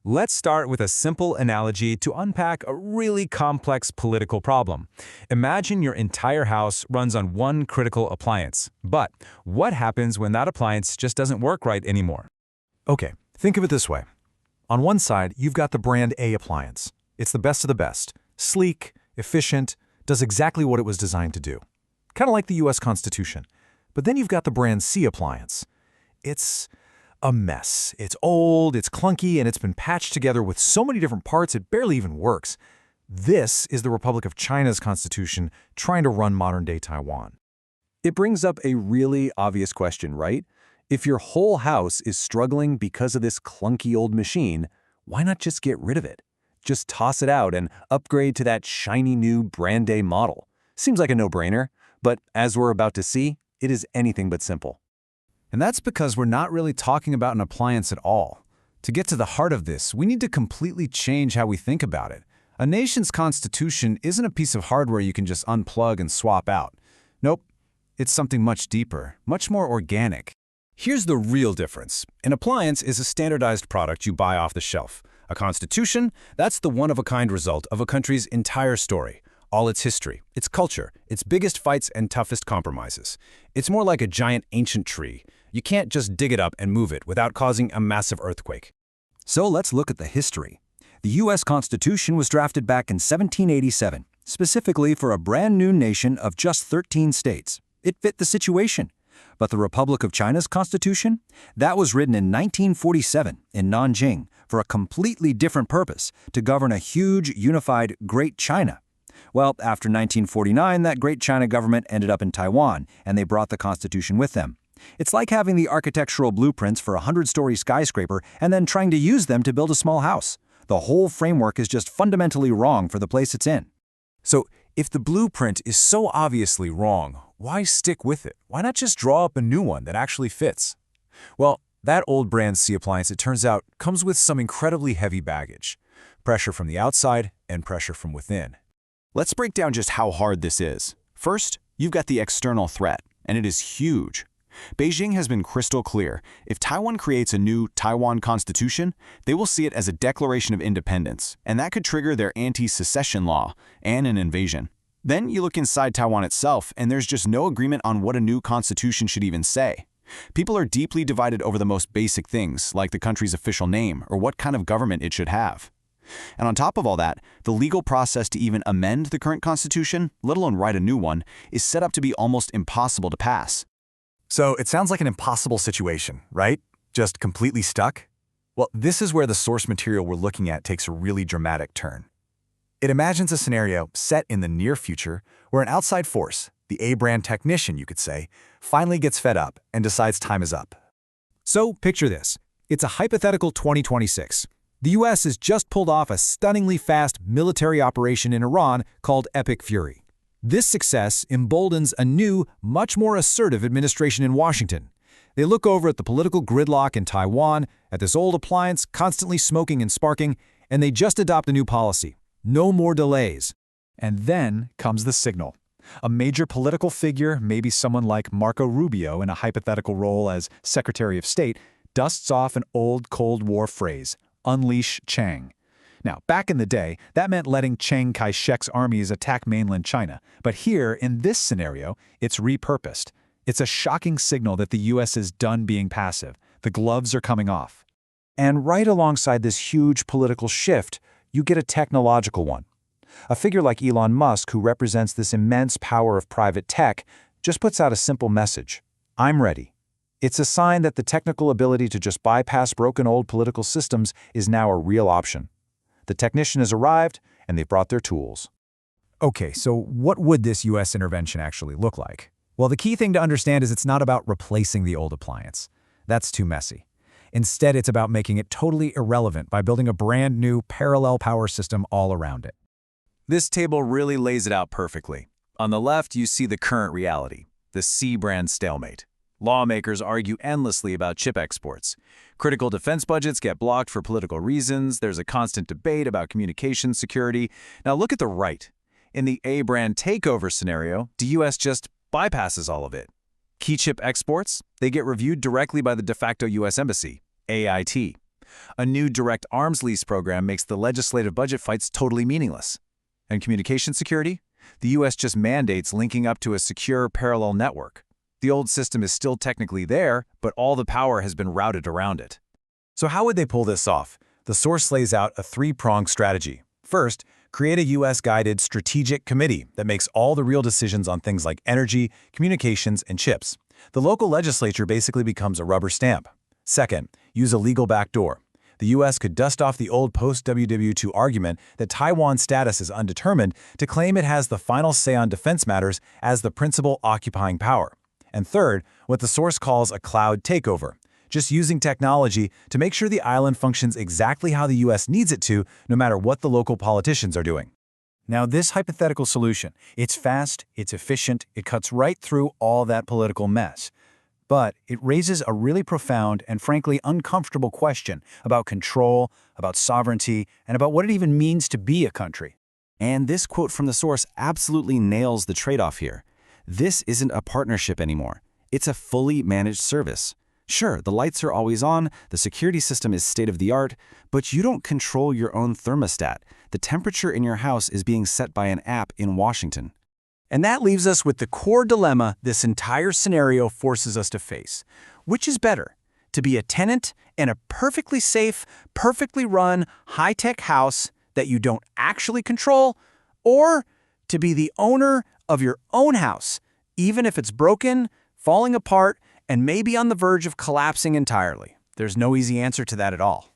Let's start with a simple analogy to unpack a really complex political problem. Imagine your entire house runs on one critical appliance. But what happens when that appliance just doesn't work right anymore? Okay, think of it this way. On one side, you've got the brand A appliance. It's the best of the best. Sleek, efficient, does exactly what it was designed to do. Kind of like the US Constitution. But then you've got the brand C appliance. It's a mess. It's old, it's clunky, and it's been patched together with so many different parts it barely even works. This is the Republic of China's constitution trying to run modern-day Taiwan. It brings up a really obvious question, right? If your whole house is struggling because of this clunky old machine, why not just get rid of it? Just toss it out and upgrade to that shiny new brand A model. Seems like a no-brainer, but as we're about to see, it is anything but simple. And that's because we're not really talking about an appliance at all. To get to the heart of this, we need to completely change how we think about it. A nation's constitution isn't a piece of hardware you can just unplug and swap out. Nope, it's something much deeper, much more organic. Here's the real difference. An appliance is a standardized product you buy off the shelf. A constitution, that's the one-of-a-kind result of a country's entire story. All its history, its culture, its biggest fights and toughest compromises. It's more like a giant ancient tree. You can't just dig it up and move it without causing a massive earthquake. So let's look at the history. The U.S. Constitution was drafted back in 1787, specifically for a brand new nation of just 13 states. It fit the situation. But the Republic of China's constitution? That was written in 1947 in Nanjing for a completely different purpose, to govern a huge, unified Great China. Well, after 1949, that Great China government ended up in Taiwan, and they brought the constitution with them. It's like having the architectural blueprints for a 100-story skyscraper and then trying to use them to build a small house. The whole framework is just fundamentally wrong for the place it's in. So, if the blueprint is so obviously wrong, why stick with it? Why not just draw up a new one that actually fits? Well, that old brand C appliance, it turns out, comes with some incredibly heavy baggage. Pressure from the outside and pressure from within. Let's break down just how hard this is. First, you've got the external threat, and it is huge. Beijing has been crystal clear. If Taiwan creates a new Taiwan constitution, they will see it as a declaration of independence, and that could trigger their anti-secession law and an invasion. Then you look inside Taiwan itself, and there's just no agreement on what a new constitution should even say. People are deeply divided over the most basic things, like the country's official name or what kind of government it should have. And on top of all that, the legal process to even amend the current constitution, let alone write a new one, is set up to be almost impossible to pass. So it sounds like an impossible situation, right? Just completely stuck? Well, this is where the source material we're looking at takes a really dramatic turn. It imagines a scenario set in the near future where an outside force, the A-brand technician, you could say, finally gets fed up and decides time is up. So picture this. It's a hypothetical 2026. The U.S. has just pulled off a stunningly fast military operation in Iran called Epic Fury. This success emboldens a new, much more assertive administration in Washington. They look over at the political gridlock in Taiwan, at this old appliance constantly smoking and sparking, and they just adopt a new policy. No more delays. And then comes the signal. A major political figure, maybe someone like Marco Rubio in a hypothetical role as Secretary of State, dusts off an old Cold War phrase, unleash Chiang. Now, back in the day, that meant letting Chiang Kai-shek's armies attack mainland China. But here, in this scenario, it's repurposed. It's a shocking signal that the U.S. is done being passive. The gloves are coming off. And right alongside this huge political shift, you get a technological one. A figure like Elon Musk, who represents this immense power of private tech, just puts out a simple message. I'm ready. It's a sign that the technical ability to just bypass broken old political systems is now a real option. The technician has arrived, and they've brought their tools. Okay, so what would this U.S. intervention actually look like? Well, the key thing to understand is it's not about replacing the old appliance. That's too messy. Instead, it's about making it totally irrelevant by building a brand new parallel power system all around it. This table really lays it out perfectly. On the left, you see the current reality, the C-brand stalemate. Lawmakers argue endlessly about chip exports. Critical defense budgets get blocked for political reasons. There's a constant debate about communication security. Now look at the right. In the A-brand takeover scenario, the U.S. just bypasses all of it. Key chip exports, they get reviewed directly by the de facto U.S. Embassy, AIT. A new direct arms lease program makes the legislative budget fights totally meaningless. And communication security? The U.S. just mandates linking up to a secure parallel network. The old system is still technically there, but all the power has been routed around it. So how would they pull this off? The source lays out a three-pronged strategy. First, create a U.S.-guided strategic committee that makes all the real decisions on things like energy, communications, and chips. The local legislature basically becomes a rubber stamp. Second, use a legal backdoor. The U.S. could dust off the old post-WW2 argument that Taiwan's status is undetermined to claim it has the final say on defense matters as the principal occupying power. And third, what the source calls a cloud takeover, just using technology to make sure the island functions exactly how the U.S. needs it to, no matter what the local politicians are doing. Now, this hypothetical solution, it's fast, it's efficient, it cuts right through all that political mess. But it raises a really profound and frankly uncomfortable question about control, about sovereignty, and about what it even means to be a country. And this quote from the source absolutely nails the trade-off here. This isn't a partnership anymore. It's a fully managed service. Sure, the lights are always on, the security system is state-of-the-art, but you don't control your own thermostat. The temperature in your house is being set by an app in Washington. And that leaves us with the core dilemma this entire scenario forces us to face. Which is better, to be a tenant in a perfectly safe, perfectly run, high-tech house that you don't actually control, or to be the owner of your own house, even if it's broken, falling apart, and maybe on the verge of collapsing entirely? There's no easy answer to that at all.